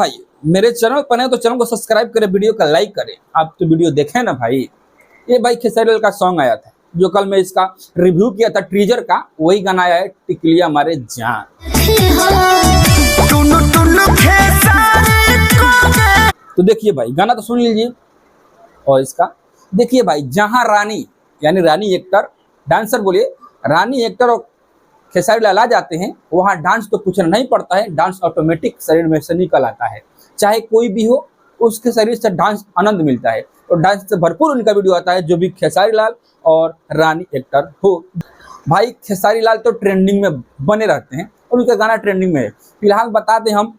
भाई मेरे चैनल पर है तो चैनल को सब्सक्राइब करें, वीडियो का लाइक करें। आप तो वीडियो देखें ना भाई। ये भाई खेसारी लाल का सॉन्ग आया था जो कल मैं इसका रिव्यू किया था टीजर का, वही गाना आया है टिकलिया मारे जान। तो देखिए भाई गाना तो सुन लीजिए और इसका देखिए भाई, जहां रानी यानी रानी एक्टर डांसर बोलिए, रानी एक्टर और खेसारी लाल आ जाते हैं वहाँ डांस तो पूछना नहीं पड़ता है, डांस ऑटोमेटिक शरीर में से निकल आता है। चाहे कोई भी हो उसके शरीर से डांस आनंद मिलता है और डांस से भरपूर उनका वीडियो आता है, जो भी खेसारी लाल और रानी एक्टर हो। भाई खेसारी लाल तो ट्रेंडिंग में बने रहते हैं और उनका गाना ट्रेंडिंग में है। फिलहाल बता दें हम,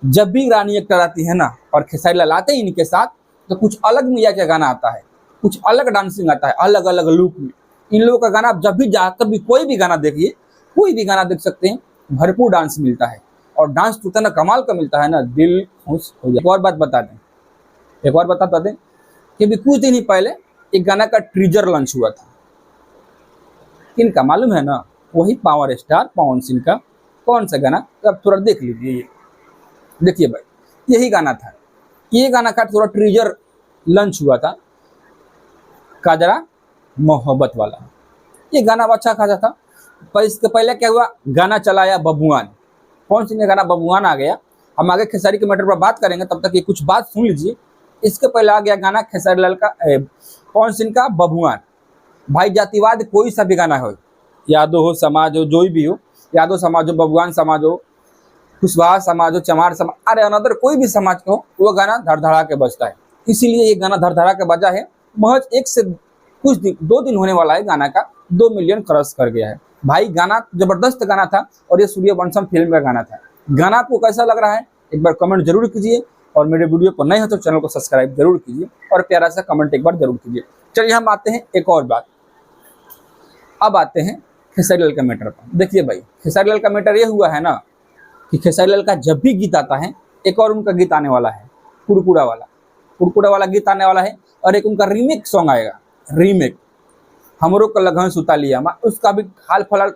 जब भी रानी एक्टर आती है ना और खेसारी लाल आते हैं इनके साथ, तो कुछ अलग मिया का गाना आता है, कुछ अलग डांसिंग आता है, अलग अलग लुक में। इन लोगों का गाना आप जब भी जाकर भी कोई भी गाना देखिए, कोई भी गाना देख सकते हैं, भरपूर डांस मिलता है और डांस तो इतना कमाल का मिलता है ना, दिल खुश हो जाए। एक और बात बता दें कि भी कुछ दिन ही पहले एक गाना का टीजर लॉन्च हुआ था। इनका मालूम है ना, वही पावर स्टार पवन सिंह का कौन सा गाना, तो आप थोड़ा देख लीजिए। ये देखिए भाई यही गाना था, ये गाना का थोड़ा टीजर लॉन्च हुआ था, काजरा मोहब्बत वाला। ये गाना अच्छा खासा था। पर इसके पहले क्या हुआ, गाना चलाया बबुआन, कौन सी ने गाना बबुआन आ गया। हम आगे खेसारी के मैटर पर बात करेंगे, तब तक ये कुछ बात सुन लीजिए। इसके पहले आ गया गाना खेसारी लाल का पवन सिंह का बबुआन। भाई जातिवाद कोई सा भी गाना हो, यादव हो, समाज हो, जो भी हो, यादव समाज हो, बबुआन समाज हो, कुशवाहा समाज हो, चमार समाज, अरे अनदर कोई भी समाज का हो, वो गाना धड़धड़ा के बजता है। इसीलिए ये गाना धड़धड़ा के बजा है। महज एक से कुछ दिन, 2 दिन होने वाला है गाना का 2 मिलियन क्रॉस कर गया है। भाई गाना जबरदस्त गाना था और ये सूर्यवंशम फिल्म का गाना था। गाना आपको कैसा लग रहा है एक बार कमेंट जरूर कीजिए और मेरे वीडियो पर नए हो तो चैनल को सब्सक्राइब जरूर कीजिए और प्यारा सा कमेंट एक बार जरूर कीजिए। चलिए हम आते हैं एक और बात, अब आते हैं खेसारी लाल का मैटर पर। देखिए भाई खेसारी लाल का मैटर ये हुआ है ना कि खेसारी लाल का जब भी गीत आता है, एक और उनका गीत आने वाला है, कुरकुरा वाला गीत आने वाला है, और एक उनका रीमेक सॉन्ग आएगा, रीमेक हमरो को लगन सुता लिया। उसका भी हाल फिलहाल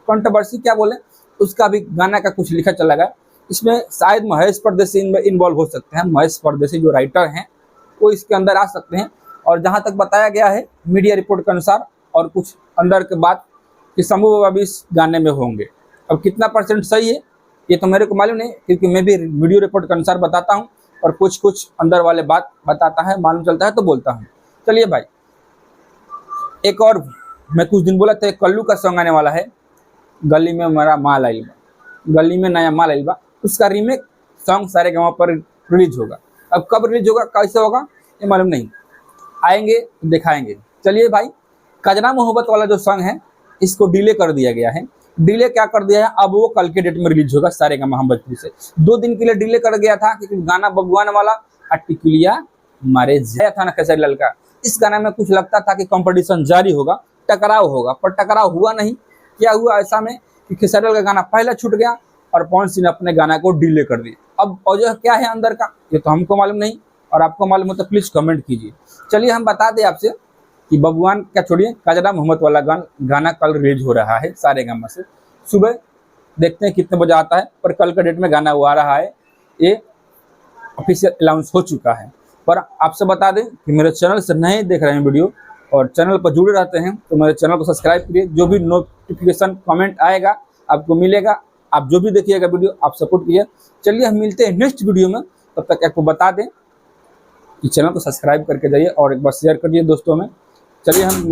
कंट्रोवर्सी क्या बोले, उसका भी गाना का कुछ लिखा चला गया। इसमें शायद महेश परदेसी इन्वॉल्व हो सकते हैं। महेश परदेसी जो राइटर हैं वो इसके अंदर आ सकते हैं। और जहाँ तक बताया गया है मीडिया रिपोर्ट के अनुसार और कुछ अंदर के बात कि शंभू बाबा भी इस गाने में होंगे। अब कितना % सही है ये तो मेरे को मालूम नहीं, क्योंकि मैं भी वीडियो रिपोर्ट के अनुसार बताता हूँ और कुछ अंदर वाले बात बताता है, मालूम चलता है तो बोलता हूँ। चलिए भाई एक और, मैं कुछ दिन बोला था कल्लू का सॉन्ग आने वाला है, गली में मेरा माल आइल बा, गली में नया माल आइल बा। उसका रीमेक सॉन्ग सारे गाँव पर रिलीज होगा। अब कब रिलीज होगा, कैसे होगा ये मालूम नहीं, आएंगे तो दिखाएंगे। चलिए भाई काजरा मोहब्बत वाला जो सॉन्ग है इसको डिले कर दिया गया है। डिले क्या कर दिया है, अब वो कल के डेट में रिलीज होगा सारे गाँव हम भोजपुरी से। 2 दिन के लिए डिले कर गया था क्योंकि गाना बबुआन वाला टिकुलिया मारे जाया था ना खेसारी लाल का। इस गाना में कुछ लगता था कि कंपटीशन जारी होगा, टकराव होगा, पर टकराव हुआ नहीं। क्या हुआ ऐसा में कि खेसारी लाल का गाना पहले छूट गया और पवन सिंह ने अपने गाना को डिले कर दिया। अब वजह क्या है अंदर का ये तो हमको मालूम नहीं, और आपको मालूम हो तो प्लीज कमेंट कीजिए। चलिए हम बता दें आपसे कि बबुआन क्या छोड़िए, काजरा मोहम्मद वाला गाना कल रिलीज हो रहा है सारे गाँव से। सुबह देखते हैं कितने बजे आता है, पर कल के डेट में गाना वो आ रहा है, ये ऑफिशियल अनाउंस हो चुका है। पर आपसे बता दें कि मेरे चैनल से नए देख रहे हैं वीडियो और चैनल पर जुड़े रहते हैं तो मेरे चैनल को सब्सक्राइब करिए। जो भी नोटिफिकेशन कमेंट आएगा आपको मिलेगा, आप जो भी देखिएगा वीडियो आप सपोर्ट कीजिए। चलिए हम मिलते हैं नेक्स्ट वीडियो में, तब तक आपको बता दें कि चैनल को सब्सक्राइब करके जाइए और एक बार शेयर करिए दोस्तों में। चलिए हम